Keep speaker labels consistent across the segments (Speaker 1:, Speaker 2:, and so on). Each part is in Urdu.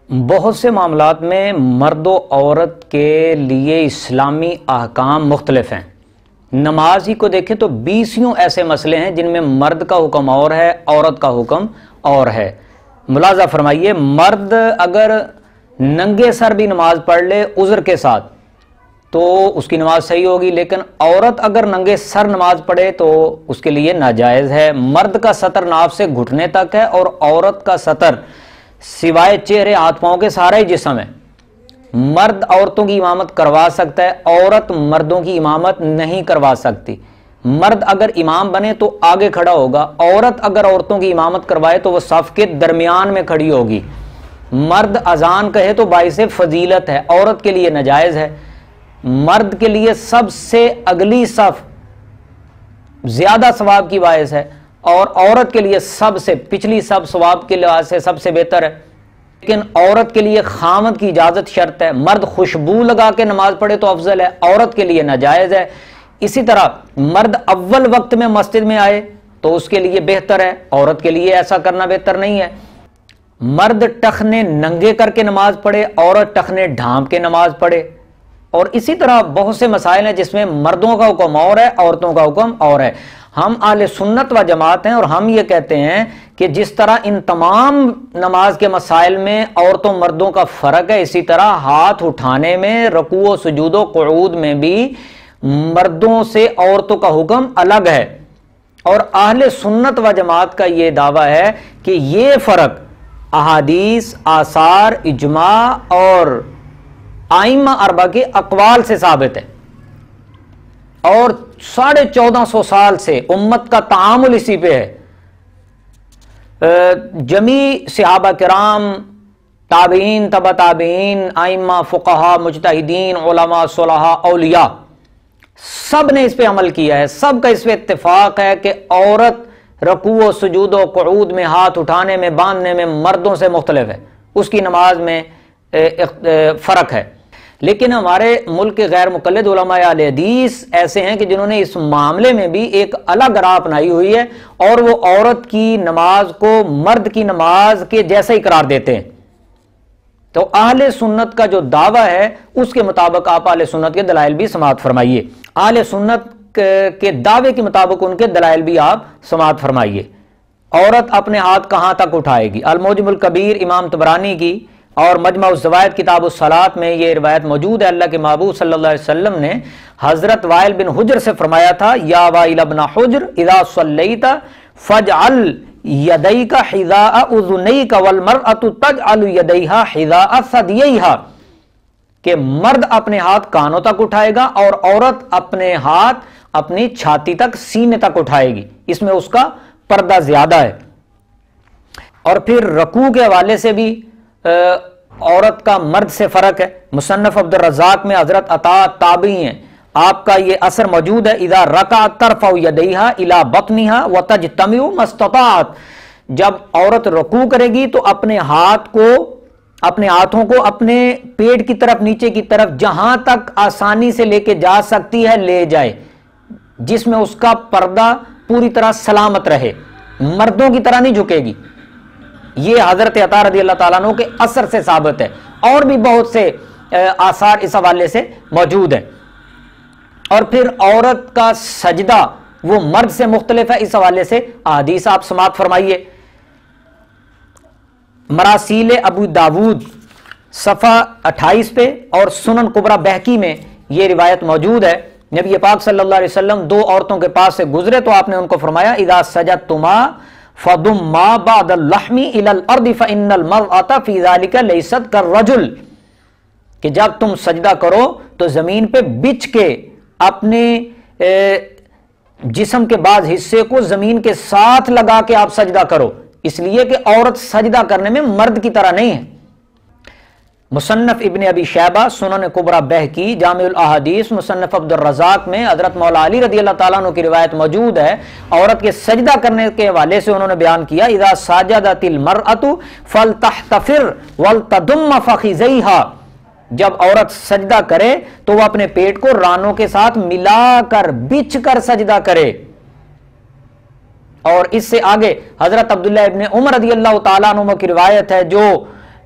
Speaker 1: بہت سے معاملات میں مرد و عورت کے لیے اسلامی احکام مختلف ہیں۔ نماز ہی کو دیکھیں تو بیسیوں ایسے مسئلے ہیں جن میں مرد کا حکم اور ہے، عورت کا حکم اور ہے۔ ملاحظہ فرمائیے، مرد اگر ننگے سر بھی نماز پڑھ لے عذر کے ساتھ تو اس کی نماز صحیح ہوگی، لیکن عورت اگر ننگے سر نماز پڑھے تو اس کے لیے ناجائز ہے۔ مرد کا سطر ناف سے گھٹنے تک ہے اور عورت کا سطر سوائے چہرے ہاتھ پاؤں کے سارا ہی جسم ہے۔ مرد عورتوں کی امامت کروا سکتا ہے، عورت مردوں کی امامت نہیں کروا سکتی۔ مرد اگر امام بنے تو آگے کھڑا ہوگا، عورت اگر عورتوں کی امامت کروائے تو وہ صف کے درمیان میں کھڑی ہوگی۔ مرد اذان کہے تو باعث فضیلت ہے، عورت کے لیے ناجائز ہے۔ مرد کے لیے سب سے اگلی صف زیادہ ثواب کی باعث ہے اور عورت کے لیے سب سے پچھلی صف ثواب کے لحاظ سے سب سے بہتر ہے، لیکن عورت کے لیے خامد کی اجازت شرط ہے۔ مرد خوشبو لگا کے نماز پڑھے تو افضل ہے، عورت کے لیے ناجائز ہے۔ اسی طرح مرد اول وقت میں مسجد میں آئے تو اس کے لیے بہتر ہے، عورت کے لیے ایسا کرنا بہتر نہیں ہے۔ مرد ٹخنے ننگے کر کے نماز پڑھے، عورت ٹخنے ڈھانپ کے نماز پڑھے، اور اسی طرح بہت سے مسائل ہیں جس میں مردوں کا حکم اور ہے، عورتوں کا حکم اور ہے۔ ہم اہل سنت و جماعت ہیں اور ہم یہ کہتے ہیں کہ جس طرح ان تمام نماز کے مسائل میں عورتوں مردوں کا فرق ہے، اسی طرح ہاتھ اٹھانے میں، رکوع و سجود و قعود میں بھی مردوں سے عورتوں کا حکم الگ ہے۔ اور اہل سنت و جماعت کا یہ دعویٰ ہے کہ یہ فرق احادیث، آثار، اجماع اور ائمہ اربعہ کے اقوال سے ثابت ہے، اور 1450 سال سے امت کا تعامل اسی پہ ہے۔ جمیع صحابہ کرام، تابعین، تبع تابعین، ائمہ، فقہا، مجتہدین، علماء، صلحاء، اولیاء، سب نے اس پہ عمل کیا ہے۔ سب کا اس پہ اتفاق ہے کہ عورت رکوع و سجود و قعود میں، ہاتھ اٹھانے میں، باندھنے میں مردوں سے مختلف ہے، اس کی نماز میں فرق ہے۔ لیکن ہمارے ملک کے غیر مقلد علماء اہل حدیث ایسے ہیں کہ جنہوں نے اس معاملے میں بھی ایک الگ راہ اپنائی ہوئی ہے، اور وہ عورت کی نماز کو مرد کی نماز کے جیسا ہی قرار دیتے ہیں۔ تو اہل سنت کا جو دعویٰ ہے اس کے مطابق آپ اہل سنت کے دلائل بھی سماعت فرمائیے، اہل سنت کے دعوے کے مطابق ان کے دلائل بھی آپ سماعت فرمائیے۔ عورت اپنے ہاتھ کہاں تک اٹھائے گی؟ المعجم الکبیر امام طبرانی کی اور مجمع الزوائد کتاب الصلاۃ میں یہ روایت موجود ہے۔ اللہ کے محبوب صلی اللہ علیہ وسلم نے حضرت وائل بن حجر سے فرمایا تھا، یا وائل ابن حجر اذا صلیت فاجعل یدیک حذاء اذنیک والمرأة تجعل یدیہا حذاء ثدییہا، کہ مرد اپنے ہاتھ کانوں تک اٹھائے گا اور عورت اپنے ہاتھ اپنی چھاتی تک، سینے تک اٹھائے گی، اس میں اس کا پردہ زیادہ ہے۔ اور پھر رکوع کے حوالے سے بھی عورت کا مرد سے فرق ہے۔ مصنف عبد الرزاق میں حضرت عطا تابعی ہیں، آپ کا یہ اثر موجود ہے، اذا رکعت ترفع یدیہا الی بطنہا وتجتمع ما استطاعت، جب عورت رکوع کرے گی تو اپنے ہاتھوں کو اپنے پیٹ کی طرف، نیچے کی طرف، جہاں تک آسانی سے لے کے جا سکتی ہے لے جائے، جس میں اس کا پردہ پوری طرح سلامت رہے، مردوں کی طرح نہیں جھکے گی۔ یہ حضرت عطا رضی اللہ تعالیٰ عنہ کے اثر سے ثابت ہے، اور بھی بہت سے آثار اس حوالے سے موجود ہیں۔ اور پھر عورت کا سجدہ وہ مرد سے مختلف ہے، اس حوالے سے احادیث آپ سماعت فرمائیے۔ مراسیل ابو داود صفحہ 28 پہ اور سنن کبریٰ بہقی میں یہ روایت موجود ہے۔ نبی پاک صلی اللہ علیہ وسلم دو عورتوں کے پاس سے گزرے تو آپ نے ان کو فرمایا، اذا سجدتما فَضُمَّا بَعْدَ اللَّحْمِ إِلَى الْأَرْضِ فَإِنَّ الْمَرْأَةَ فِي ذَلِكَ لَيْسَتْ كَالرَّجُلِ، کہ جب تم سجدہ کرو تو زمین پہ بچھ کے اپنے جسم کے بعض حصے کو زمین کے ساتھ لگا کے آپ سجدہ کرو، اس لیے کہ عورت سجدہ کرنے میں مرد کی طرح نہیں ہے۔ مصنف ابن ابی شیبہ، سنن کبریٰ بہقی، جامع الاحادیث، مصنف عبد الرزاق میں حضرت مولا علی رضی اللہ تعالیٰ عنہ کی روایت موجود ہے۔ عورت کے سجدہ کرنے کے حوالے سے انہوں نے بیان کیا، اذا سجدت المرأة فلتحتفر ولتضم فخذیہا، جب عورت سجدہ کرے تو وہ اپنے پیٹ کو رانوں کے ساتھ ملا کر، بچھ کر سجدہ کرے۔ اور اس سے آگے حضرت عبداللہ ابن عمر رضی اللہ تعالیٰ عنہ کی روایت ہے جو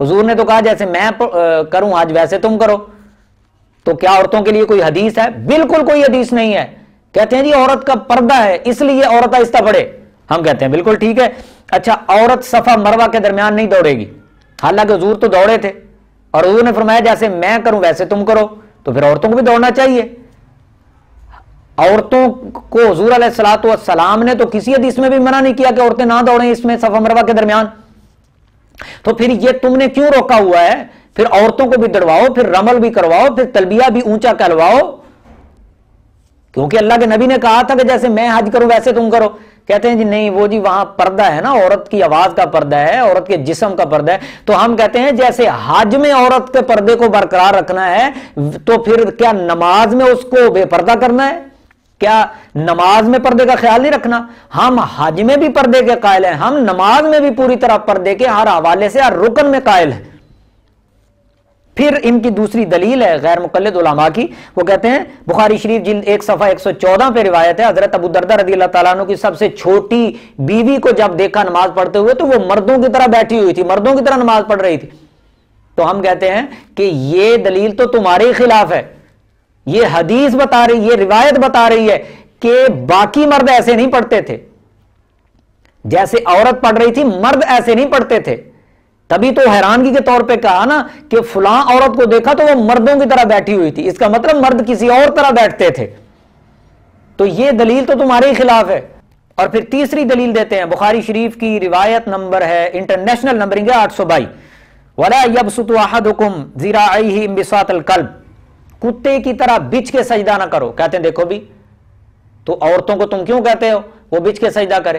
Speaker 1: حضور نے تو کہا جیسے میں کروں آج ویسے تم کرو. تو کیا عورتوں کے لیے کوئی حدیث ہے؟ بالکل کوئی حدیث نہیں ہے. کہتے ہیں جی عورت کا پردہ ہے اس لیے عورت آہستہ پڑھے. ہم کہتے ہیں بالکل ٹھیک ہے. اچھا عورت صفا مروہ کے درمیان نہیں دوڑے گی، حالانکہ حضور تو دوڑے تھے اور حضور نے فرمایا جیسے میں کروں ویسے تم کرو. تو پھر عورتوں کو بھی دوڑنا چاہیے. عورتوں کو حضور علیہ الصلوۃ والسلام نے تو کسی حدیث میں بھی منع نہیں کیا کہ عورتیں نہ دوڑیں اس میں صفا مروہ کے درمیان. تو پھر یہ تم نے کیوں روکا ہوا ہے؟ پھر عورتوں کو بھی دوڑواؤ، پھر رمل بھی کرواؤ، پھر تلبیہ بھی اونچا کہلواؤ، کیونکہ اللہ کے نبی نے کہا تھا کہ جیسے میں حج کروں ویسے تم کرو. کہتے ہیں جی نہیں، وہ جی وہاں پردہ ہے نا، عورت کی آواز کا پردہ ہے، عورت کے جسم کا پردہ ہے. تو ہم کہتے ہیں جیسے حج میں عورت کے پردے کو برقرار رکھنا ہے تو پھر کیا نماز میں اس کو بے پردہ کرنا ہے؟ کیا نماز میں پردے کا خیال نہیں رکھنا؟ ہم حج میں بھی پردے کے قائل ہیں، ہم نماز میں بھی پوری طرح پردے کے ہر حوالے سے ہر رکن میں قائل ہیں. پھر ان کی دوسری دلیل ہے غیر مقلد علماء کی. وہ کہتے ہیں بخاری شریف جلد 1 صفحہ 114 پہ روایت ہے، حضرت ابو دردہ رضی اللہ تعالیٰ عنہ کی سب سے چھوٹی بیوی کو جب دیکھا نماز پڑھتے ہوئے تو وہ مردوں کی طرح بیٹھی ہوئی تھی، مردوں کی طرح نماز پڑھ رہی تھی. تو ہم کہتے ہیں کہ یہ دلیل تو تمہارے خلاف ہے. یہ حدیث بتا رہی، یہ روایت بتا رہی ہے کہ باقی مرد ایسے نہیں پڑھتے تھے، جیسے عورت پڑھ رہی تھی مرد ایسے نہیں پڑھتے تھے. تبھی تو حیرانگی کے طور پہ کہا نا کہ فلاں عورت کو دیکھا تو وہ مردوں کی طرح بیٹھی ہوئی تھی، اس کا مطلب مرد کسی اور طرح بیٹھتے تھے. تو یہ دلیل تو تمہارے خلاف ہے. اور پھر تیسری دلیل دیتے ہیں، بخاری شریف کی روایت نمبر ہے، انٹرنیشنل نمبرنگ ہے 822، وَلَا يَبْسُطُ أَحَدُكُمْ ذِرَاعَيْهِ انبساط القلب، کتے کی طرح بچ کے سجدہ نہ کرو. کہتے ہیں دیکھو بھی تو عورتوں کو تم کیوں کہتے ہو وہ بچ کے سجدہ کرے؟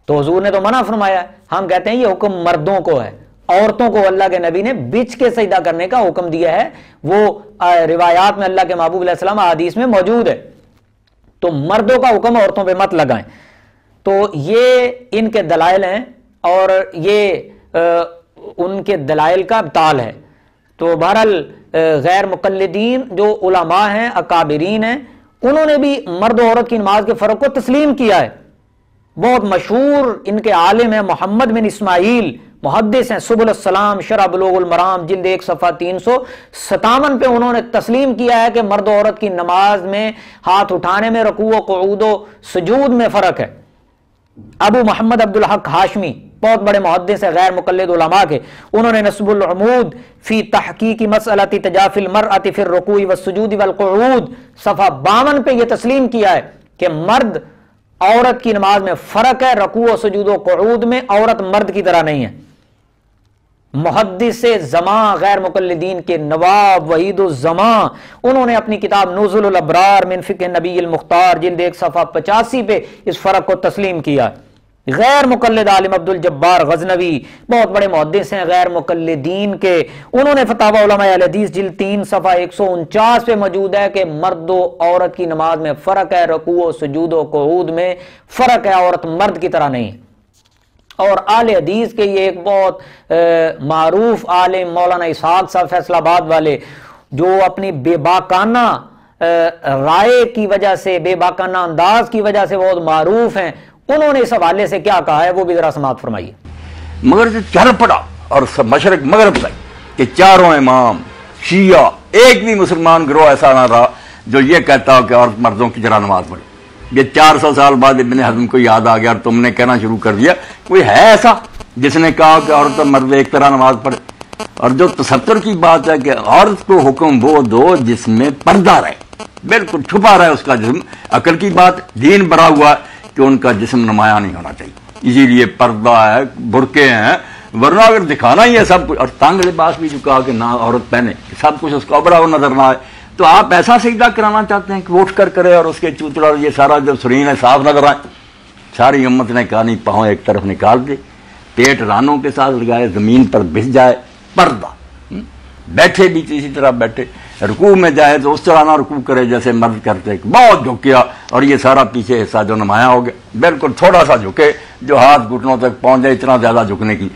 Speaker 1: تو حضور نے تو منع فرمایا ہے. ہم کہتے ہیں یہ حکم مردوں کو ہے، عورتوں کو اللہ کے نبی نے بچ کے سجدہ کرنے کا حکم دیا ہے. وہ روایات میں اللہ کے محبوب علیہ السلام حدیث میں موجود ہے. تو مردوں کا حکم عورتوں پہ مت لگائیں. تو یہ ان کے دلائل ہیں اور یہ ان کے دلائل کا ابطال ہے. تو بہرحال غیر مقلدین جو علماء ہیں، اکابرین ہیں، انہوں نے بھی مرد و عورت کی نماز کے فرق کو تسلیم کیا ہے. بہت مشہور ان کے عالم ہیں محمد بن اسماعیل، محدث ہیں، سبل السلام شرح بلوغ المرام جلد 1 صفحہ 357 پہ انہوں نے تسلیم کیا ہے کہ مرد و عورت کی نماز میں ہاتھ اٹھانے میں، رکوع و قعود و سجود میں فرق ہے. ابو محمد عبدالحق ہاشمی بہت بڑے محدث ہیں غیر مقلد علماء کے، انہوں نے نصب العمود فی تحقیق مسئلہ تجافی المرأة فی الرکوع والسجود والقعود صفحہ 52 پہ یہ تسلیم کیا ہے کہ مرد عورت کی نماز میں فرق ہے، رکوع و سجود و قعود میں عورت مرد کی طرح نہیں ہے. محدث زمان غیر مقلدین کے نواب وحید الزمان، انہوں نے اپنی کتاب نزل الابرار من فقہ نبی المختار جلد 1 صفحہ 85 پہ اس فرق کو تسلیم کیا. غیر مقلد عالم عبد الجبار غزنوی بہت بڑے محدث ہیں غیر مقلدین کے، انہوں نے فتاوی علماء اہل حدیث جلد 3 صفحہ 149 پہ موجود ہے کہ مرد و عورت کی نماز میں فرق ہے، رکوع و سجود و قعود میں فرق ہے، عورت مرد کی طرح نہیں. اور اہل حدیث کے یہ ایک بہت معروف عالم مولانا اسحاق صاحب فیصل آباد والے، جو اپنی بے باکانہ رائے کی وجہ سے، بے باکانہ انداز کی وجہ سے بہت معروف ہیں، انہوں نے اس حوالے سے کیا کہا ہے وہ بھی ذرا سماعت فرمائیے.
Speaker 2: مگر جو چل پڑا اور مشرق مغرب تک کہ چاروں امام شیعہ ایک بھی مسلمان گروہ ایسا نہ رہا جو یہ کہتا ہو کہ عورت مردوں کی طرح نماز پڑھے. یہ 400 سال بعد ابن حزم کو یاد آ گیا اور تم نے کہنا شروع کر دیا. کوئی ہے ایسا جس نے کہا کہ عورت اور مرد ایک طرح نماز پڑھے؟ اور جو تستر کی بات ہے کہ عورت کو حکم وہ دو جس میں پردہ رہے، بالکل چھپا رہے اس کا جسم. عقل کی بات، دین بھرا ہوا ہے کہ ان کا جسم نمایاں نہیں ہونا چاہیے، اسی لیے پردہ ہے، برقعے ہیں. ورنہ اگر دکھانا ہی ہے سب کچھ، اور تنگ لباس بھی جو کہا کہ نہ عورت پہنے، سب کچھ اس کا بڑا وہ نظر نہ آئے، تو آپ ایسا سجدہ کرانا چاہتے ہیں کہ وہ اٹھ کر کرے اور اس کے چوتڑا یہ سارا جو سرین ہے صاف نظر آئے. ساری امت نے کہا نہیں، پاؤں ایک طرف نکال دے، پیٹ رانوں کے ساتھ لگائے، زمین پر بچ جائے، پردہ. بیٹھے بھی اسی طرح بیٹھے، رکوع میں جائے تو اس طرح نہ رکوع کرے جیسے مرد کرتے، بہت جھکیا اور یہ سارا پیچھے حصہ جو نمایاں ہو گیا، بالکل تھوڑا سا جھکے جو ہاتھ گھٹنوں تک پہنچ جائے، اتنا زیادہ جھکنے کی